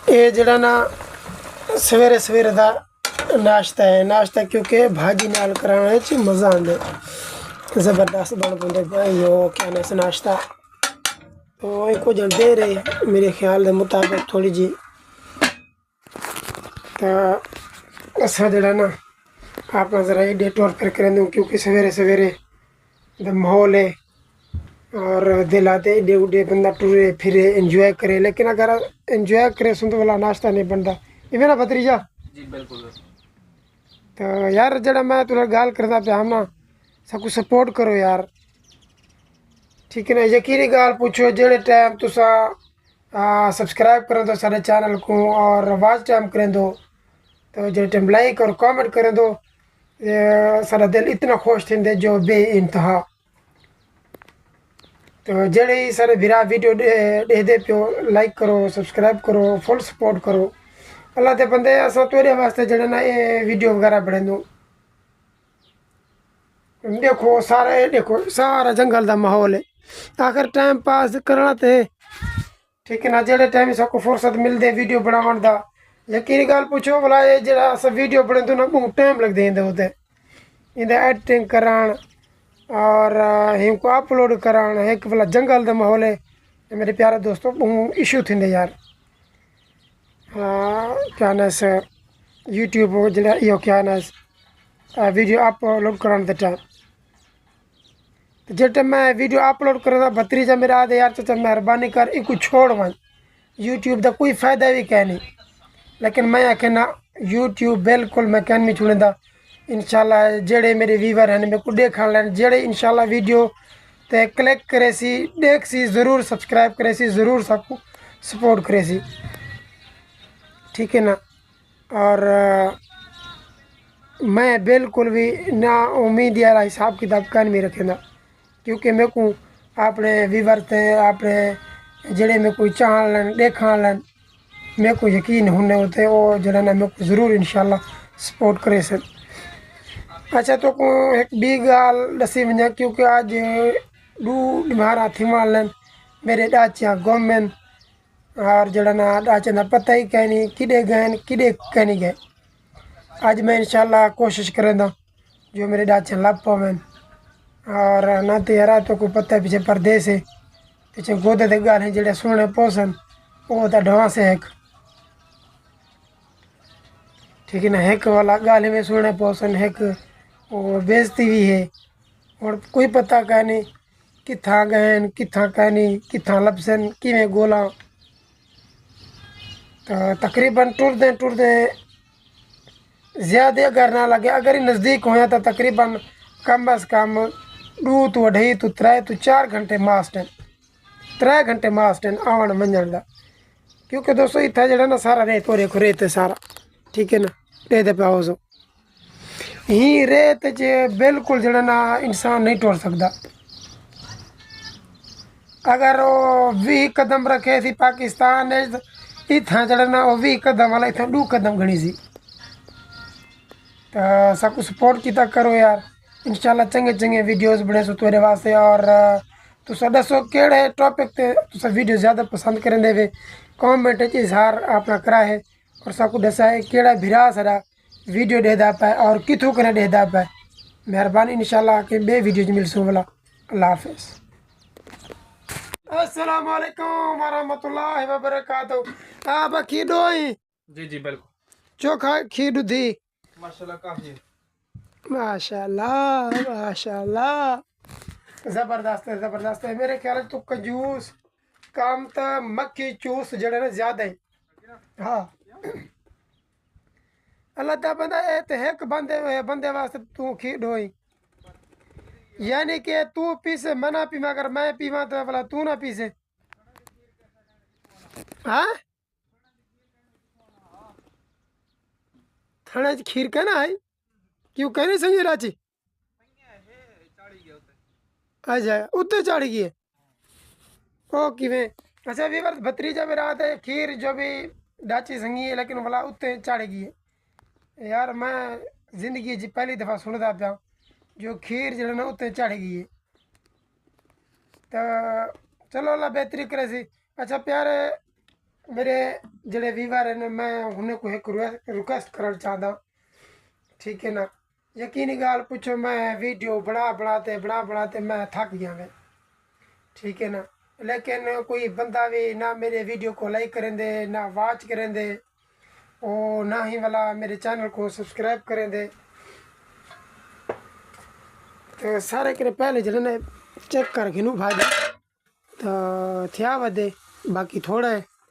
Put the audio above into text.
یہ جڑا نا سویرے سویرے دا ناشتہ ہے، ناشتہ کیونکہ بھاجی نال کرانا ہے مزہ آتا ہے، زبردست بن پہ بھائی ہو کیا نا ناشتہ تو ایک کو جن دے رہے میرے خیال دے مطابق تھوڑی جی تو اصا جڑا نا آپ ذرا ایڈے ٹور پھر کریں دوں کیونکہ سویرے سویرے دا ماحول ہے اور دل آتے ایڈے اڈے بندہ ٹورے پھرے انجوائے کرے، لیکن اگر انجوائے کرے سن تو والا ناشتہ نہیں بنتا یہ میرا بھتریجا جی بالکل تو یار جڑا میں تھوڑا گال کرتا پیا ہم نا سب کو سپورٹ کرو یار، ٹھیک ہے نا، یقینی گال پوچھو جڑے ٹائم تسا سبسکرائب کریں دو سارے چینل کو اور واچ ٹائم کریں دو تو جڑے ٹائم لائک اور کامنٹ کریں دو سارا دل اتنا خوش تھے جو بے انتہا، تو جڑے ہی سارے بھرا ویڈیو دے دے پیو لائک کرو سبسکرائب کرو فل سپورٹ کرو اللہ دے بندے اصا تیرے واسطے جڑے نا یہ ویڈیو وغیرہ بڑھیں دوں، دیکھو سارا جنگل دا ماحول ہے آخر ٹائم پاس کرنا تے ٹھیک ہے نا، جڑے ٹائم سب کو فرصت مل دے ویڈیو بناون دا یقینی گال پوچھو بلا یہ جڑا سب ویڈیو بنے تو نا بہت ٹائم لگ دے ہوتے ان ایڈیٹنگ کران اور ان کو اپلوڈ کران ایک بلا جنگل دا ماحول ہے میرے پیارے دوستوں بہت ایشو تھے یار کیا نا یوٹیوب جڑا یہ کیا نا ویڈیو اپلوڈ کران دے ٹائم جب میں ویڈیو اپلوڈ کرا بھتریجا میرا آدھے یار چچا مہربانی کر ایک چھوڑ ون یوٹیوب دا کوئی فائدہ بھی کہ نہیں، لیکن میں آخنا یوٹیوب بالکل میں کہہ نہیں چھوڑیں دا انشاءاللہ جڑے میرے ویور ہیں میرے کو دیکھان لین جڑے انشاءاللہ ویڈیو تے کلک کرے سی دیکھ سی ضرور سبسکرائب کرے سی ضرور سب کو سپورٹ کرے سی، ٹھیک ہے نا، اور میں بالکل بھی نا امید یار حساب کتاب کا نہیں رکھیں دا کیونکہ میں کو اپنے ویور تے اپنے جڑے میں کوئی چاہن لین دیکھان لین میں کو یقین ہونے ہوتے وہ جڑا نا میں کو ضرور انشاءاللہ سپورٹ کرے سن۔ اچھا تو کو ایک بھی گال دسی ونجا کیونکہ آج مارا تھی مان لین میرے ڈاچیاں گومن اور جڑا نا ڈاچے نا پتہ ہی کہ نہیں کدے گئے کدے کہ نہیں گئے، آج میں انشاءاللہ کوشش کریں دا جو میرے ڈاچے لب پویں اور نہ تو یار تو کو پتہ ہے پیچھے پردیس ہے پیچھے گودے دے گال ہیں جڑے سونے پوسن وہ تو ڈھانس ہے ایک، ٹھیک ہے نا، ایک والا گال میں سونے پوسن ایک وہ بیزتی بھی ہے اور کوئی پتہ کہ نہیں کتھاں گئے کتھاں کہ نہیں کتھاں لبسن کیویں گولا، تو تقریباً ٹر دیں زیادہ اگر نہ لگے اگر ہی نزدیک ہویا تو تقریباً کم از کم 2 تو 2.5 تو 3 تو 4 گھنٹے ماسٹن 3 گھنٹے ماسٹن آن منجن دا کیونکہ دوستو اتنا جڑا نا سارا ریت اور ریت سارا ٹھیک ہے نا ریت پہ ہو سو ہی ریت بالکل جڑا نا انسان نہیں ٹور سکتا، اگر وہ 20 قدم رکھے تھی پاکستان اتنا جڑا نا وہ 20 قدم والا اتنا 2 قدم گھنی سی، تو سب کو سپورٹ کیتا کرو یار انشاءاللہ چنگے چنگے ویڈیوز بنے سو تیرے واسطے، اور تسا دسو کیڑے ٹاپک تے تسا ویڈیو زیادہ پسند کریں دے وے کامنٹ اظہار اپنا کرا ہے اور سب کو دسا ہے کیڑا بھرا سارا ویڈیو دے دا پائے اور کتوں کنے دے دا پائے، مہربانی انشاءاللہ کہ بے ویڈیوز مل سو والا، اللہ حافظ، السلام علیکم ورحمۃ اللہ وبرکاتہ۔ آپ کھیڈو ہی جی جی بالکل چوکھا کھیڈو تھی ماشاءاللہ کافی ماشاء اللہ ماشاء اللہ زبردست ہے زبردست ہے، میرے خیال تو کنجوس کام تو مکھی چوس جڑے نا زیادہ ہے، ہاں اللہ تعالیٰ بندہ اے تے ایک بندے واسطے تو کھیڈو ہی یعنی کہ تو پیسے میں نہ پیواں اگر میں پیواں تو بلا تو نہ پیسے، ہاں تھانے کھیر کا نا آئی کیوں کہ نہیں سمجھ راچی اچھا اتنے چڑھ گئی ہے او کیویں اچھا ویور بھتریجا میرا آتا ہے کھیر جو بھی ڈاچی سنگھی ہے لیکن بلا اتنے چڑھ گئی ہے یار میں زندگی جی پہلی دفعہ سنتا پیا جو کھیر جڑا نا اتنے چڑھ گئی ہے، تو چلو اللہ بہتری کرے سی۔ اچھا پیارے میرے جڑے ویور ہیں میں انہیں کو ایک ریکویسٹ کرنا چاہتا، ٹھیک ہے نا، یقینی گال پوچھو میں ویڈیو بناتے میں تھک گیا میں، ٹھیک ہے نا، لیکن کوئی بندہ بھی نہ میرے ویڈیو کو لائک کریں دے، نہ واچ کریں دے، اور نہ ہی والا میرے چینل کو سبسکرائب کریں دے، تو سارے کرے پہلے جڑے نے چیک کر کے نو بھائی تو تھیا ودے باقی تھوڑا ہے